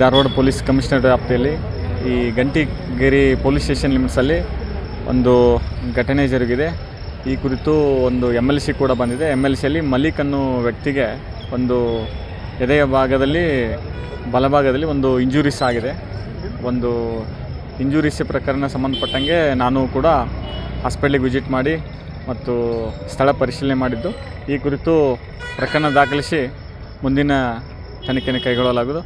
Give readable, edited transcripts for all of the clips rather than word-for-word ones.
Dharwad police commissioner ವ್ಯಾಪ್ತಿಯಲ್ಲಿ ಈ ಗಂಟಿಗೇರಿ police station ಲಿಮಿಟ್ಸಲ್ಲಿ ಒಂದು ಘಟನೆ ಜರುಗಿದೆ. ಈ ಕುರಿತು ಒಂದು MLC ಕೂಡ ಬಂದಿದೆ. MLCಯಲ್ಲಿ ಮಲಿಕ್ ಅನ್ನೋ ವ್ಯಕ್ತಿಗೆ ಒಂದು ಎದೆಯ ಭಾಗದಲ್ಲಿ ಬಲಭಾಗದಲ್ಲಿ ಒಂದು ಇಂಜುರೀಸ್ ಆಗಿದೆ. ಒಂದು ಇಂಜುರೀಸ್ ಪ್ರಕರಣ ಸಂಬಂಧಪಟ್ಟಂಗೆ ನಾನು ಕೂಡ ಹಾಸ್ಪಿಟ್ಲಿಗೆ ವಿಸಿಟ್ ಮಾಡಿ ಮತ್ತು ಸ್ಥಳ ಪರಿಶೀಲನೆ ಮಾಡಿದ್ದು. ಈ ಕುರಿತು ಪ್ರಕರಣ ದಾಖಲಿಸಿ ಮುಂದಿನ ತನಿಖೆಯನ್ನು ಕೈಗೊಳ್ಳಲಾಗುವುದು.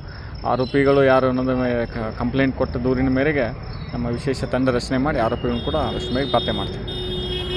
ಆರೋಪಿಗಳು ಯಾರು ಅನ್ನೋದು ಕಂಪ್ಲೇಂಟ್ ಕೊಟ್ಟ ದೂರಿನ ಮೇರೆಗೆ ನಮ್ಮ ವಿಶೇಷ ತಂಡ ರಚನೆ ಮಾಡಿ ಆರೋಪಿಗಳನ್ನು ಕೂಡ ಅಷ್ಟು ಬೇಗ ಪತ್ತೆ ಮಾಡ್ತೀವಿ.